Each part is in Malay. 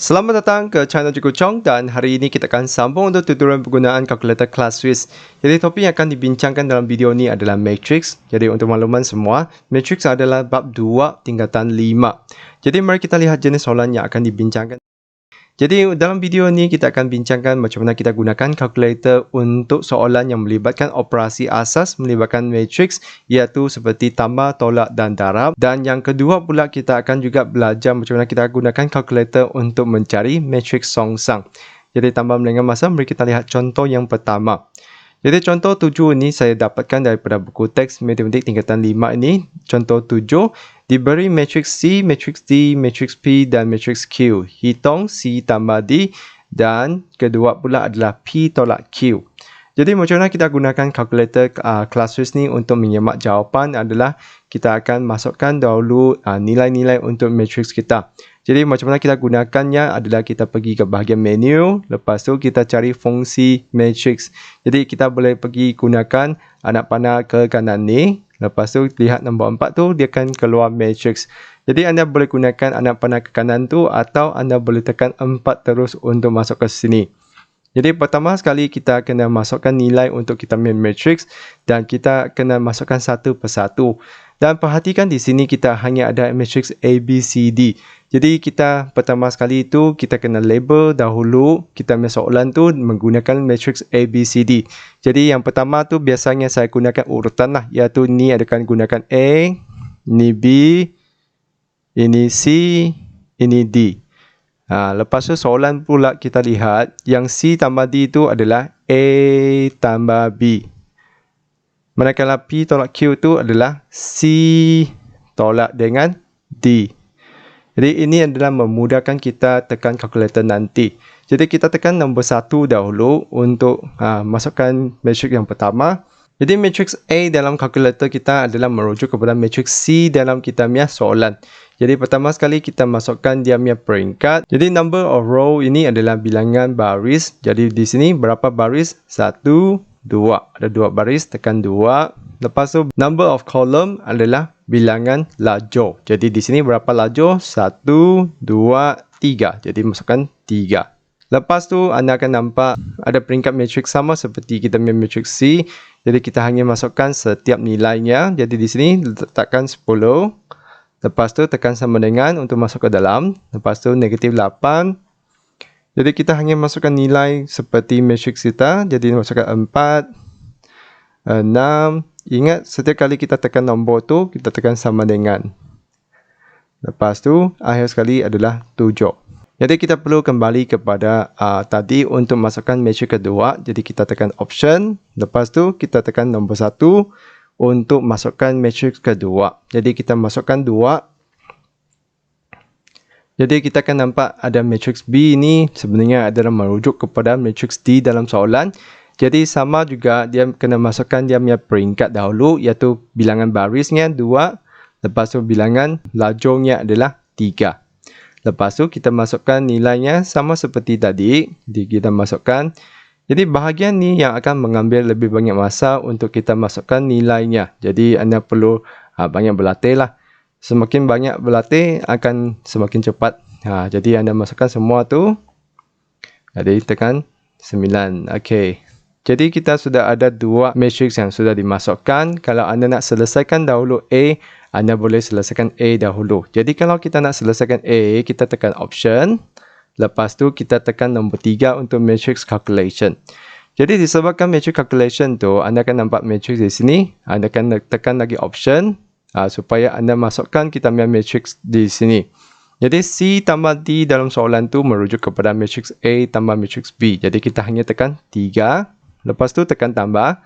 Selamat datang ke channel Cikgu Chong dan hari ini kita akan sambung untuk tutorial penggunaan kalkulator kelas Swiss. Jadi topik yang akan dibincangkan dalam video ini adalah matrix. Jadi untuk makluman semua, matrix adalah bab 2 tingkatan 5. Jadi mari kita lihat jenis soalan yang akan dibincangkan. Jadi dalam video ini kita akan bincangkan macam mana kita gunakan kalkulator untuk soalan yang melibatkan operasi asas melibatkan matrix iaitu seperti tambah, tolak dan darab. Dan yang kedua pula kita akan juga belajar macam mana kita gunakan kalkulator untuk mencari matrix songsang. Jadi tanpa melengah masa, mari kita lihat contoh yang pertama. Jadi contoh 7 ini saya dapatkan daripada buku teks matematik tingkatan 5 ini. Contoh 7, diberi matrix C, matrix D, matrix P dan matrix Q. Hitung C tambah D dan kedua pula adalah P tolak Q. Jadi macam mana kita gunakan kalkulator kelas Swiss ni untuk menyemak jawapan adalah kita akan masukkan dahulu nilai-nilai untuk matrix kita. Jadi macam mana kita gunakannya adalah kita pergi ke bahagian menu, lepas tu kita cari fungsi matrix. Jadi kita boleh pergi gunakan anak panah ke kanan ni, lepas tu lihat nombor 4 tu dia akan keluar matrix. Jadi anda boleh gunakan anak panah ke kanan tu atau anda boleh tekan 4 terus untuk masuk ke sini. Jadi pertama sekali kita kena masukkan nilai untuk kita main matrix dan kita kena masukkan satu persatu. Dan perhatikan di sini kita hanya ada matrix A, B, C, D. Jadi kita pertama sekali itu kita kena label dahulu kita punya soalan tu menggunakan matrix A, B, C, D. Jadi yang pertama tu biasanya saya gunakan urutan lah, iaitu ni akan gunakan A, ini B, ini C, ini D. Lepas tu soalan pula kita lihat yang C tambah D itu adalah A tambah B. Manakala P tolak Q itu adalah C tolak dengan D. Jadi ini adalah memudahkan kita tekan kalkulator nanti. Jadi kita tekan nombor 1 dahulu untuk masukkan matrix yang pertama. Jadi matrix A dalam kalkulator kita adalah merujuk kepada matrix C dalam kita punya soalan. Jadi pertama sekali kita masukkan dia punya peringkat. Jadi number of row ini adalah bilangan baris. Jadi di sini berapa baris? 1, 2. Ada 2 baris, tekan 2. Lepas tu number of column adalah bilangan lajur. Jadi di sini berapa lajur? 1, 2, 3. Jadi masukkan 3. Lepas tu anda akan nampak ada peringkat matrix sama seperti kita punya matrix C. Jadi kita hanya masukkan setiap nilainya. Jadi di sini letakkan 10. Lepas tu tekan sama dengan untuk masuk ke dalam. Lepas tu negatif 8. Jadi kita hanya masukkan nilai seperti matrix kita. Jadi masukkan 4, 6. Ingat setiap kali kita tekan nombor tu, kita tekan sama dengan. Lepas tu akhir sekali adalah 7. Jadi kita perlu kembali kepada tadi untuk masukkan matrix kedua. Jadi kita tekan option. Lepas tu kita tekan nombor 1 untuk masukkan matrix kedua. Jadi kita masukkan 2. Jadi kita akan nampak ada matrix B ini sebenarnya adalah merujuk kepada matrix D dalam soalan. Jadi sama juga dia kena masukkan dia punya peringkat dahulu iaitu bilangan barisnya 2. Lepas tu bilangan lajurnya adalah 3. Lepas tu kita masukkan nilainya sama seperti tadi. Jadi kita masukkan. Jadi bahagian ni yang akan mengambil lebih banyak masa untuk kita masukkan nilainya. Jadi anda perlu banyak berlatih lah. Semakin banyak berlatih akan semakin cepat. Jadi anda masukkan semua tu. Jadi tekan 9. Okey. Jadi kita sudah ada 2 matrix yang sudah dimasukkan. Kalau anda nak selesaikan dahulu A, anda boleh selesaikan A dahulu. Jadi kalau kita nak selesaikan A, kita tekan option. Lepas tu kita tekan nombor 3 untuk matrix calculation. Jadi disebabkan matrix calculation tu, anda akan nampak matrix di sini. Anda akan tekan lagi option supaya anda masukkan kita punya matrix di sini. Jadi C tambah D dalam soalan tu merujuk kepada matrix A tambah matrix B. Jadi kita hanya tekan 3. Lepas tu tekan tambah.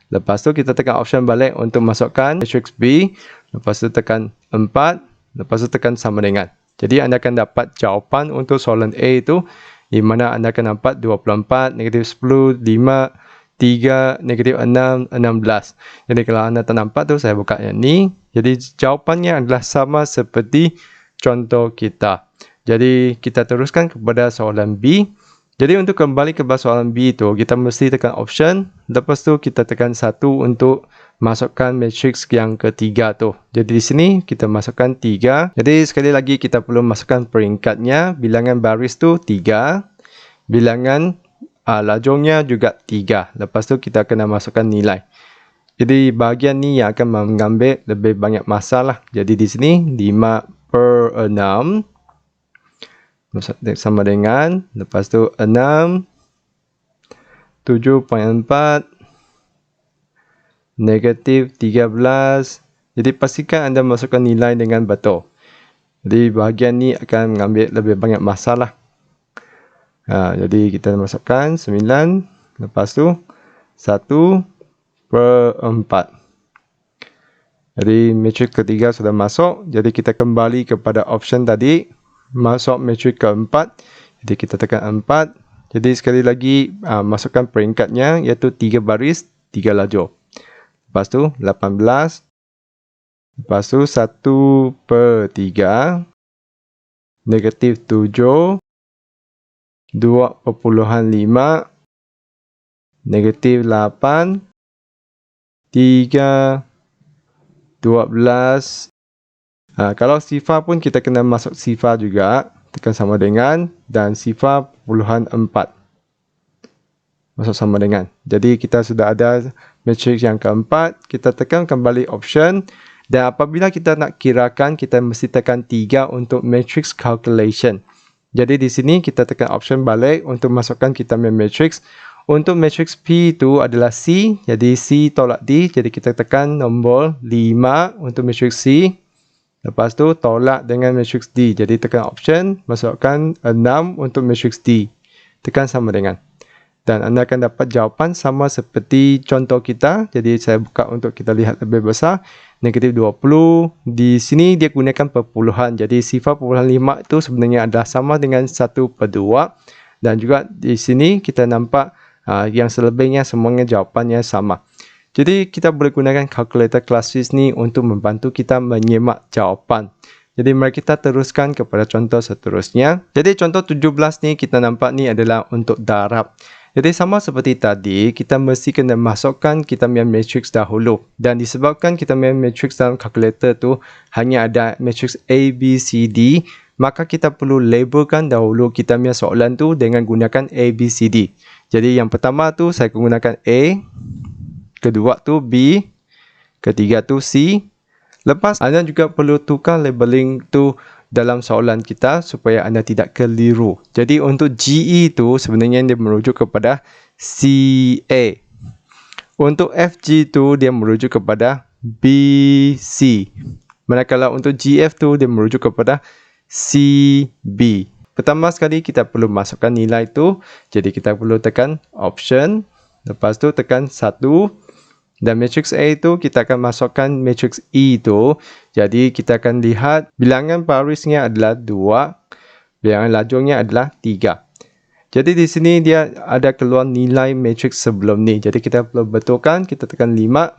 Lepas tu kita tekan option balik untuk masukkan matrix B. Lepas tu tekan 4. Lepas tu tekan sama dengan. Jadi anda akan dapat jawapan untuk soalan A itu di mana anda akan dapat 24, negatif 10, 5, 3, negatif 6, 16. Jadi kalau anda tak nampak tu saya buka yang ni. Jadi jawapannya adalah sama seperti contoh kita. Jadi kita teruskan kepada soalan B. Jadi untuk kembali ke soalan B itu kita mesti tekan option. Lepas tu kita tekan 1 untuk masukkan matriks yang ketiga tu. Jadi di sini kita masukkan 3. Jadi sekali lagi kita perlu masukkan peringkatnya. Bilangan baris tu 3. Bilangan lajurnya juga 3. Lepas tu kita kena masukkan nilai. Jadi bahagian ni yang akan mengambil lebih banyak masa lah. Jadi di sini 5/6 sama dengan, lepas tu 6, 7.4, negatif 13. Jadi pastikan anda masukkan nilai dengan betul. Jadi bahagian ni akan mengambil lebih banyak masa lah. Jadi kita masukkan 9, lepas tu 1/4. Jadi matriks ketiga sudah masuk. Jadi kita kembali kepada option tadi, masuk matriks keempat. Jadi kita tekan 4. Jadi sekali lagi masukkan peringkatnya, iaitu 3 baris 3 lajur. Lepas tu 18. Lepas tu 1/3, negatif 7, 2.5, negatif 8, 3, 12. Kalau sifar pun kita kena masuk sifar juga. Tekan sama dengan, dan sifar puluhan 4. Masuk sama dengan. Jadi kita sudah ada matriks yang keempat. Kita tekan kembali option. Dan apabila kita nak kirakan, kita mesti tekan 3 untuk matrix calculation. Jadi di sini kita tekan option balik untuk masukkan kita punya matrix. Untuk matrix P itu adalah C. Jadi C tolak D. Jadi kita tekan nombor 5 untuk matrix C. Lepas tu tolak dengan matrix D. Jadi tekan option, masukkan 6 untuk matrix D. Tekan sama dengan. Dan anda akan dapat jawapan sama seperti contoh kita. Jadi saya buka untuk kita lihat lebih besar. Negatif 20. Di sini dia gunakan perpuluhan. Jadi sifar puluhan 5 itu sebenarnya adalah sama dengan 1/2. Dan juga di sini kita nampak yang selebihnya semuanya jawapannya sama. Jadi kita boleh gunakan calculator ClassWiz ni untuk membantu kita menyemak jawapan. Jadi mari kita teruskan kepada contoh seterusnya. Jadi contoh 17 ni kita nampak ni adalah untuk darab. Jadi sama seperti tadi, kita mesti kena masukkan kita punya matrix dahulu. Dan disebabkan kita punya matrix dalam calculator tu hanya ada matrix A, B, C, D, maka kita perlu labelkan dahulu kita punya soalan tu dengan gunakan A, B, C, D. Jadi yang pertama tu saya gunakan A, kedua tu B, ketiga tu C. Lepas anda juga perlu tukar labeling tu dalam soalan kita supaya anda tidak keliru. Jadi untuk GE itu sebenarnya dia merujuk kepada CA. Untuk FG itu dia merujuk kepada BC. Manakala untuk GF itu dia merujuk kepada CB. Pertama sekali kita perlu masukkan nilai itu. Jadi kita perlu tekan option. Lepas tu tekan 1. Dan matrix A itu kita akan masukkan matrix E itu. Jadi kita akan lihat bilangan barisnya adalah 2. Bilangan lajurnya adalah 3. Jadi di sini dia ada keluar nilai matrix sebelum ni. Jadi kita perlu betulkan. Kita tekan 5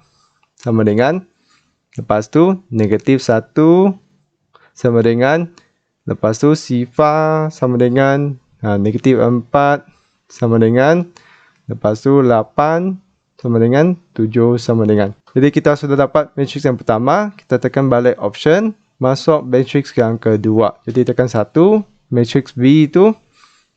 sama dengan. Lepas tu negatif 1 sama dengan. Lepas tu sifar sama dengan negatif 4 sama dengan. Lepas tu 8 sama dengan 7 sama dengan. Jadi kita sudah dapat matrix yang pertama. Kita tekan balik option. Masuk matrix yang kedua. Jadi tekan 1. Matrix B itu.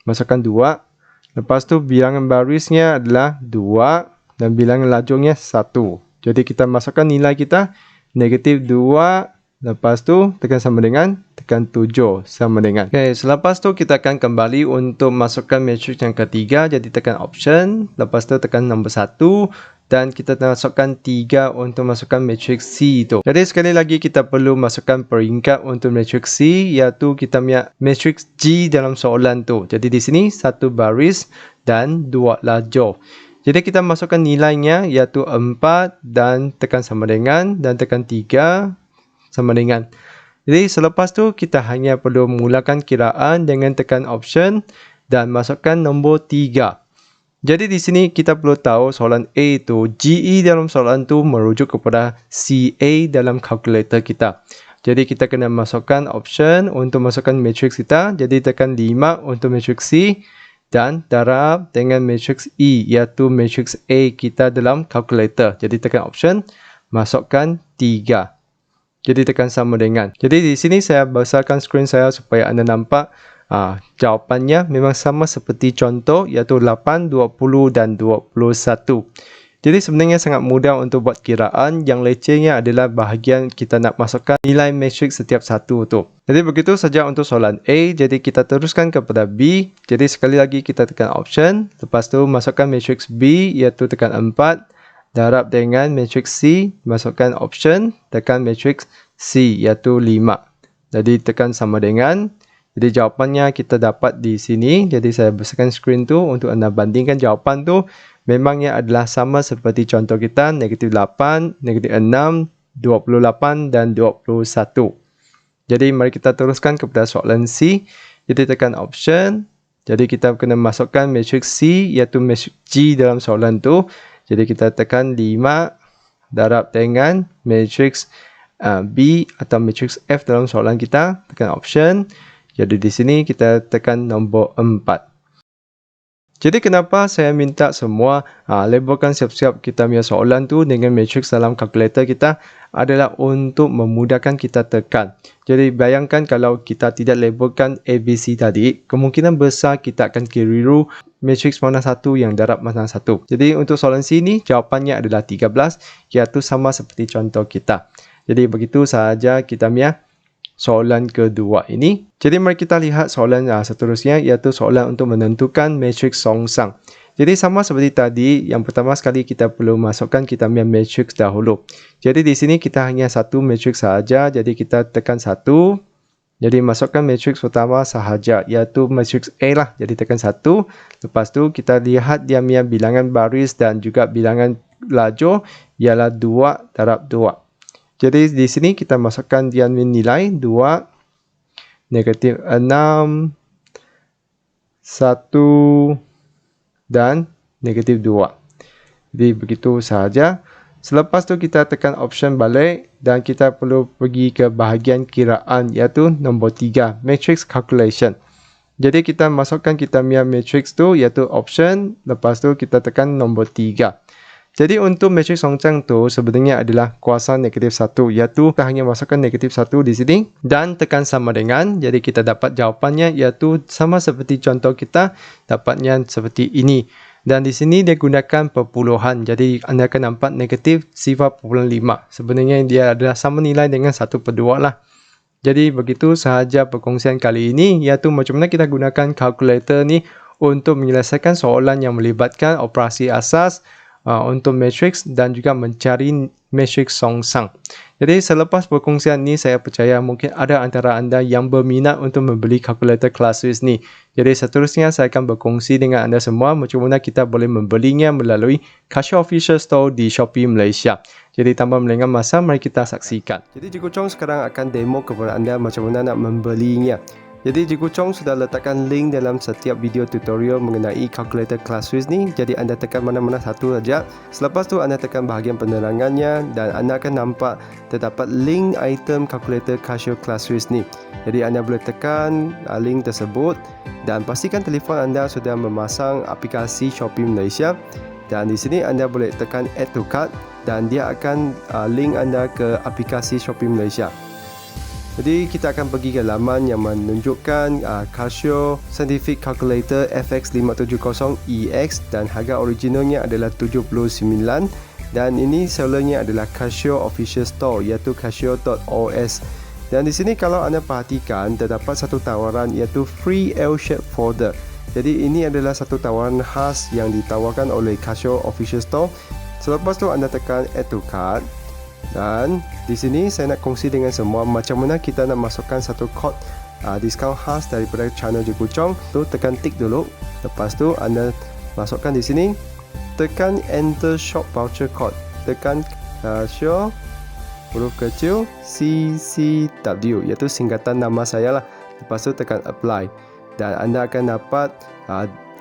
Masukkan 2. Lepas tu bilangan barisnya adalah 2. Dan bilangan lajurnya 1. Jadi kita masukkan nilai kita. Negatif 2. Lepas tu tekan sama dengan. Tekan 7 sama dengan. Okay, selepas tu kita akan kembali untuk masukkan matrix yang ketiga. Jadi tekan option. Lepas tu tekan nombor 1. Dan kita masukkan 3 untuk masukkan matrix C itu. Jadi sekali lagi kita perlu masukkan peringkat untuk matrix C. Iaitu kita punya matrix G dalam soalan tu. Jadi di sini 1 baris dan 2 lajur. Jadi kita masukkan nilainya iaitu 4 dan tekan sama dengan. Dan tekan 3 sama dengan. Jadi selepas tu kita hanya perlu mulakan kiraan dengan tekan option dan masukkan nombor 3. Jadi di sini kita perlu tahu soalan A itu GE dalam soalan tu merujuk kepada CA dalam kalkulator kita. Jadi kita kena masukkan option untuk masukkan matrix kita. Jadi tekan 5 untuk matrix C dan darab dengan matrix E iaitu matrix A kita dalam kalkulator. Jadi tekan option, masukkan 3. Jadi tekan sama dengan. Jadi di sini saya besarkan skrin saya supaya anda nampak jawapannya memang sama seperti contoh, iaitu 8, 20 dan 21. Jadi sebenarnya sangat mudah untuk buat kiraan. Yang lecehnya adalah bahagian kita nak masukkan nilai matriks setiap satu tu. Jadi begitu saja untuk soalan A. Jadi kita teruskan kepada B. Jadi sekali lagi kita tekan option. Lepas tu masukkan matriks B, iaitu tekan 4. Darab dengan matriks C, masukkan option, tekan matriks C, iaitu 5. Jadi tekan sama dengan. Jadi jawapannya kita dapat di sini. Jadi saya besarkan skrin tu untuk anda bandingkan jawapan tu. Memangnya adalah sama seperti contoh kita, negatif 8, negatif 6, 28 dan 21. Jadi mari kita teruskan kepada soalan C. Jadi tekan option. Jadi kita kena masukkan matriks C, iaitu matriks G dalam soalan tu. Jadi kita tekan 5 darab dengan matriks B atau matriks F dalam soalan kita. Tekan option. Jadi di sini kita tekan nombor 4. Jadi kenapa saya minta semua labelkan siap-siap kita punya soalan tu dengan matriks dalam kalkulator kita adalah untuk memudahkan kita tekan. Jadi bayangkan kalau kita tidak labelkan ABC tadi, kemungkinan besar kita akan keliru matriks mana satu yang darab mana satu. Jadi untuk soalan sini jawapannya adalah 13, iaitu sama seperti contoh kita. Jadi begitu sahaja kita punya soalan kedua ini. Jadi mari kita lihat soalan seterusnya, iaitu soalan untuk menentukan matriks songsang. Jadi sama seperti tadi, yang pertama sekali kita perlu masukkan kita punya matriks dahulu. Jadi di sini kita hanya satu matriks sahaja, jadi kita tekan 1. Jadi masukkan matriks pertama sahaja, iaitu matriks A lah. Jadi tekan 1. Lepas tu kita lihat dia punya bilangan baris dan juga bilangan lajur ialah 2 darab 2. Jadi di sini kita masukkan dia nilai 2, negatif 6, 1 dan negatif 2. Jadi begitu sahaja. Selepas tu kita tekan option balik dan kita perlu pergi ke bahagian kiraan, iaitu nombor 3, matrix calculation. Jadi kita masukkan kita punya matrix tu, iaitu option. Lepas tu kita tekan nombor 3. Jadi untuk matriks songsang tu sebenarnya adalah kuasa negatif 1, iaitu kita hanya masukkan negatif 1 di sini dan tekan sama dengan. Jadi kita dapat jawapannya iaitu sama seperti contoh kita, dapatnya seperti ini. Dan di sini dia gunakan perpuluhan. Jadi anda akan nampak negatif 0.5. Sebenarnya dia adalah sama nilai dengan 1/2 lah. Jadi begitu sahaja perkongsian kali ini, iaitu macam mana kita gunakan kalkulator ni untuk menyelesaikan soalan yang melibatkan operasi asas untuk matriks dan juga mencari matriks songsang. Jadi selepas perkongsian ni, saya percaya mungkin ada antara anda yang berminat untuk membeli kalkulator ClassWiz ni. Jadi seterusnya saya akan berkongsi dengan anda semua macam mana kita boleh membelinya melalui Casio Official Store di Shopee Malaysia. Jadi tanpa melengah masa, mari kita saksikan. Jadi Cikgu Chong sekarang akan demo kepada anda macam mana nak membelinya. Jadi Cikgu Chong sudah letakkan link dalam setiap video tutorial mengenai kalkulator ClassWiz ni. Jadi anda tekan mana-mana satu saja. Selepas tu anda tekan bahagian penerangannya dan anda akan nampak terdapat link item kalkulator Casio ClassWiz ni. Jadi anda boleh tekan link tersebut dan pastikan telefon anda sudah memasang aplikasi Shopee Malaysia. Dan di sini anda boleh tekan add to cart dan dia akan link anda ke aplikasi Shopee Malaysia. Jadi kita akan pergi ke laman yang menunjukkan Casio Scientific Calculator FX570EX dan harga originalnya adalah 79 dan ini sellernya adalah Casio Official Store iaitu casio.os. Dan di sini kalau anda perhatikan terdapat satu tawaran iaitu free L-shape folder. Jadi ini adalah satu tawaran khas yang ditawarkan oleh Casio Official Store. Selepas tu anda tekan add to cart. Dan di sini saya nak kongsi dengan semua macam mana kita nak masukkan satu kod diskaun khas daripada channel Cikgu Chong. Tu tekan tick dulu. Lepas tu anda masukkan di sini, tekan enter shop voucher code. Tekan show huruf kecil CCW iaitu singkatan nama saya lah. Lepas tu tekan apply dan anda akan dapat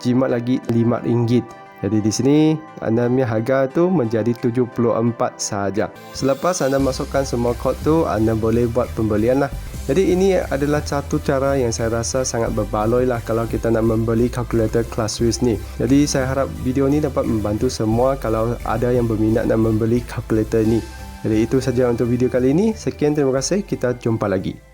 jimat lagi RM5. Jadi di sini anda punya harga tu menjadi 74 sahaja. Selepas anda masukkan semua kod tu, anda boleh buat pembelian lah. Jadi ini adalah satu cara yang saya rasa sangat berbaloi lah kalau kita nak membeli kalkulator ClassWiz ni. Jadi saya harap video ni dapat membantu semua kalau ada yang berminat nak membeli kalkulator ni. Jadi itu saja untuk video kali ini. Sekian, terima kasih. Kita jumpa lagi.